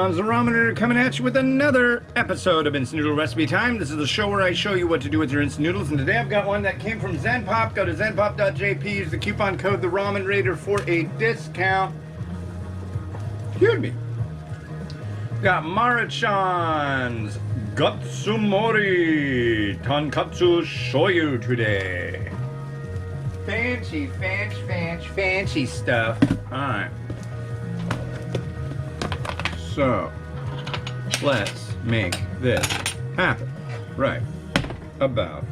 John's the Ramen coming at you with another episode of Instant Noodle Recipe Time. This is the show where I show you what to do with your instant noodles, and today I've got one that came from Zenpop. Go to zenpop.jp, use the coupon code The Ramen Raider for a discount. Excuse me. Got Maruchan's Gotsumori Tonkotsu Shoyu today. Fancy stuff. Alright. So, let's make this happen right about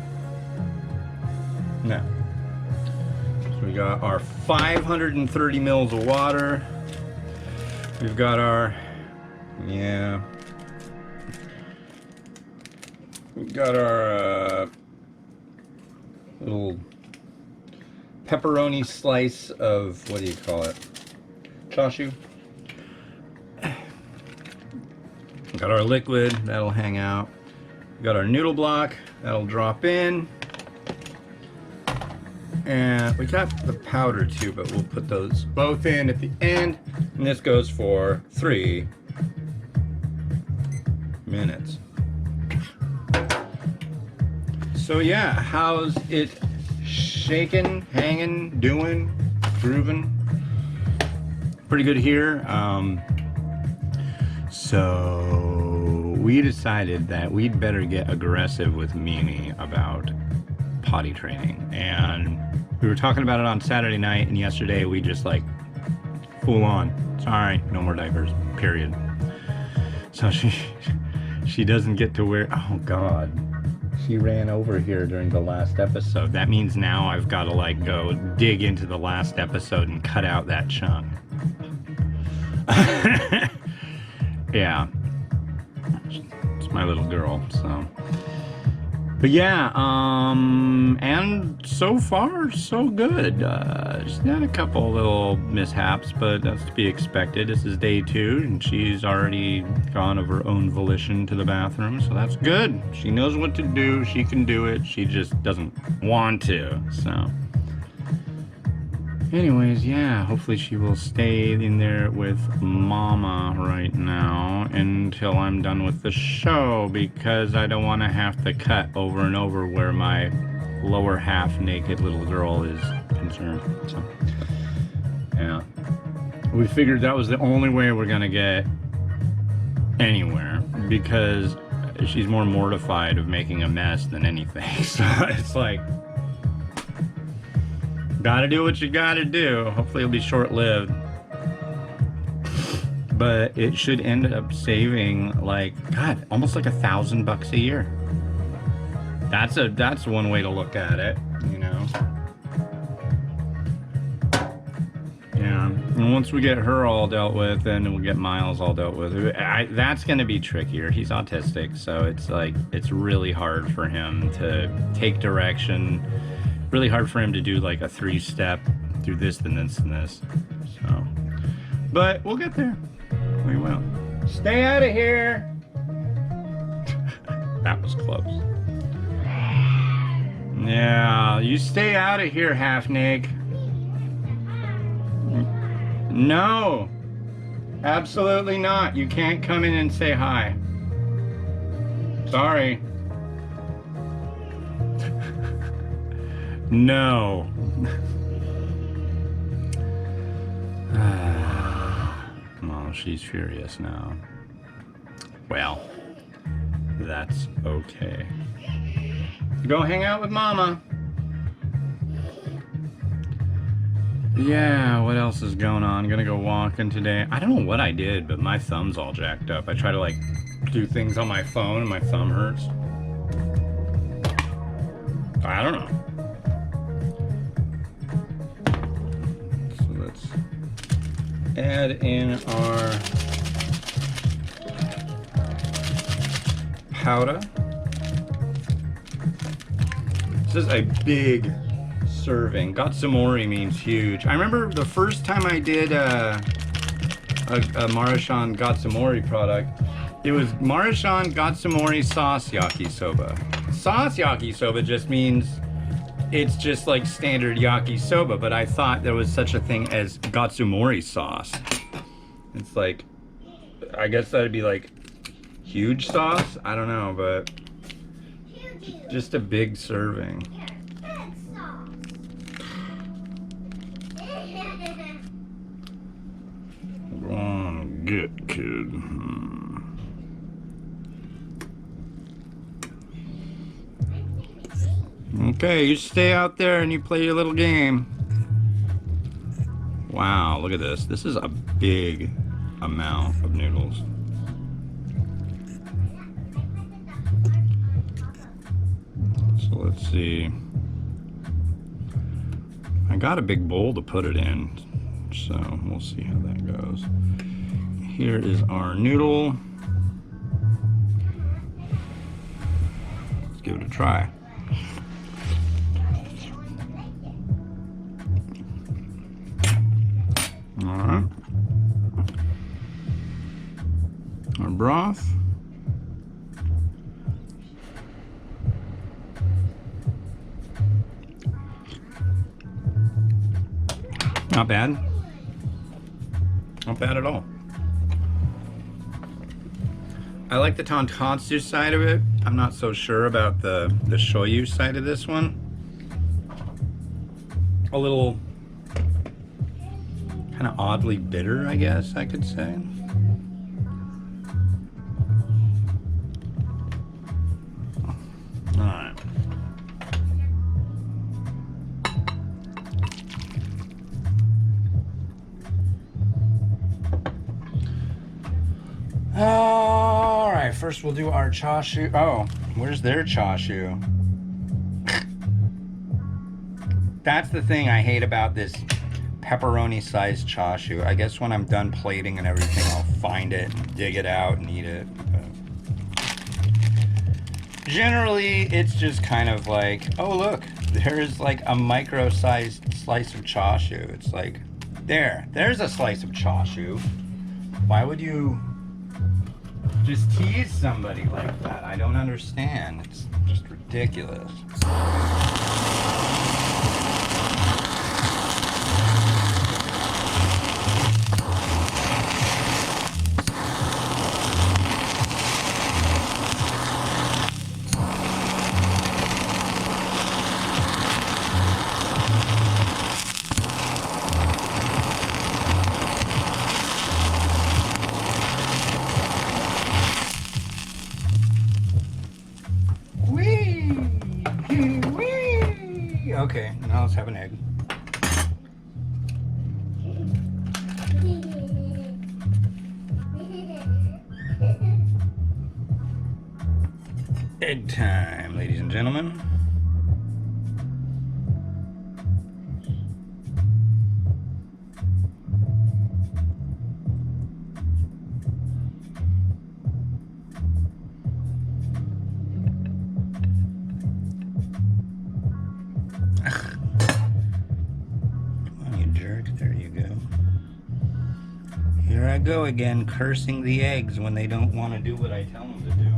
now. So we got our 530 mils of water. We've got our, we've got our little pepperoni slice of, what do you call it? Shoyu. Got our liquid, that'll hang out. We got our noodle block, that'll drop in. And we got the powder too, but we'll put those both in at the end. And this goes for 3 minutes. So yeah, how's it shaking, hanging, doing, grooving? Pretty good here. So we decided that we'd better get aggressive with Mimi about potty training, and we were talking about it on Saturday night, and yesterday we just like full on, sorry, no more diapers, period. So she doesn't get to wear, oh god, she ran over here during the last episode. That means now I've got to like go dig into the last episode and cut out that chunk. Yeah, it's my little girl, so. But yeah, and so far, so good. She's had a couple little mishaps, but that's to be expected. This is day 2, and she's already gone of her own volition to the bathroom, so that's good. She knows what to do, she can do it, she just doesn't want to, so. Anyways, yeah, hopefully she will stay in there with Mama right now until I'm done with the show, because I don't want to have to cut over and over where my lower half naked little girl is concerned. So, yeah. We figured that was the only way we're gonna get anywhere, because she's more mortified of making a mess than anything. So it's like, gotta do what you gotta do. Hopefully it'll be short-lived. But it should end up saving like, God, almost like $1,000 a year. That's one way to look at it, you know. Yeah, and once we get her all dealt with, then we'll get Miles all dealt with. That's gonna be trickier. He's autistic, so it's like, it's really hard for him to take direction. Really hard for him to do like a 3-step through this, then this, and this. So, but we'll get there. We will. Stay out of here. That was close. Yeah, you stay out of here, half-nig. No, absolutely not. You can't come in and say hi. Sorry. No. Come on, she's furious now. Well, that's okay. Go hang out with Mama. Yeah, what else is going on? I'm gonna go walking today. I don't know what I did, but my thumb's all jacked up. I try to like do things on my phone and my thumb hurts. I don't know. Add in our powder. This is a big serving. Gotsumori means huge. I remember the first time I did a Maruchan Gotsumori product, it was Maruchan Gotsumori sauce yakisoba. Sauce yakisoba just means it's just like standard yakisoba, but I thought there was such a thing as Gotsumori sauce. It's like I guess that'd be like huge sauce. I don't know, but just a big serving. Go on, get kid. Okay, you stay out there and you play your little game. Wow, look at this. This is a big amount of noodles. So let's see. I got a big bowl to put it in, so we'll see how that goes. Here is our noodle. Let's give it a try. All right. Our broth. Not bad. Not bad at all. I like the Tonkotsu side of it. I'm not so sure about the Shoyu side of this one. A little kind of oddly bitter, I guess I could say. All right. All right, first we'll do our chashu. Oh, where's their chashu? That's the thing I hate about this pepperoni-sized chashu. I guess when I'm done plating and everything, I'll find it, dig it out, and eat it. But generally, it's just kind of like, oh look, there's like a micro-sized slice of chashu. It's like, there's a slice of chashu. Why would you just tease somebody like that? I don't understand. It's just ridiculous. Okay, now let's have an egg. Egg time, ladies and gentlemen. There you go. Here I go again, cursing the eggs when they don't want to do what I tell them to do.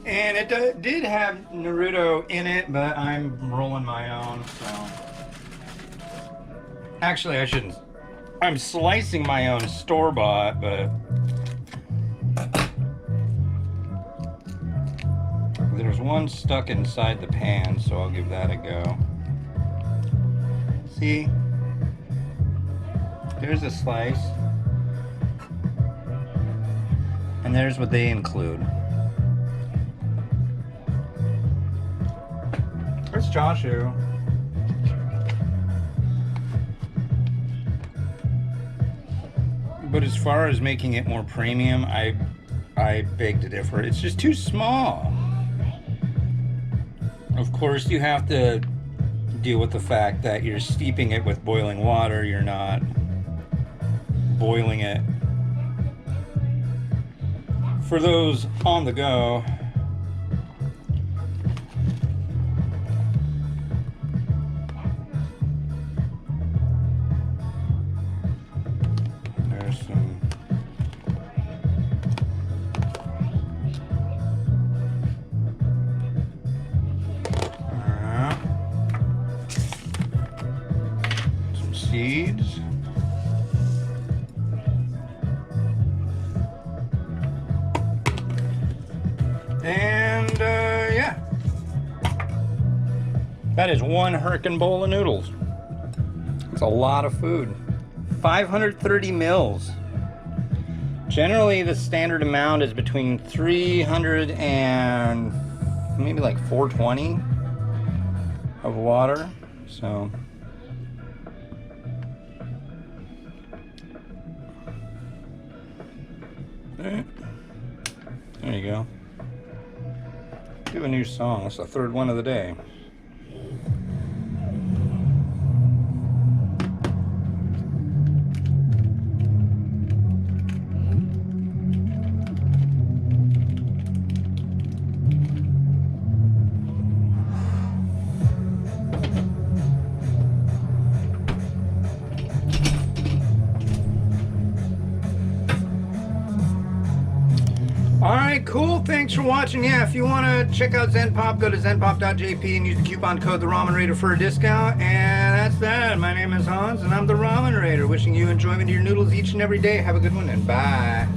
And it did have Naruto in it, but I'm rolling my own, so... Actually, I shouldn't. I'm slicing my own store-bought, but... There's one stuck inside the pan, so I'll give that a go. See? There's a slice. And there's what they include. Where's Joshu? But as far as making it more premium, I beg to differ. It's just too small. Of course, you have to deal with the fact that you're steeping it with boiling water. You're not boiling it. For those on the go, there's some seeds. And yeah, that is one hurricane bowl of noodles. It's a lot of food. 530 mils. Generally, the standard amount is between 300 and maybe like 420 of water. So there you go. Do a new song. That's the third one of the day. Alright, cool. Thanks for watching. Yeah, if you want to check out ZenPop, go to zenpop.jp and use the coupon code The Ramen Raider for a discount. And that's that. My name is Hans, and I'm the Ramen Raider. Wishing you enjoyment of your noodles each and every day. Have a good one, and bye.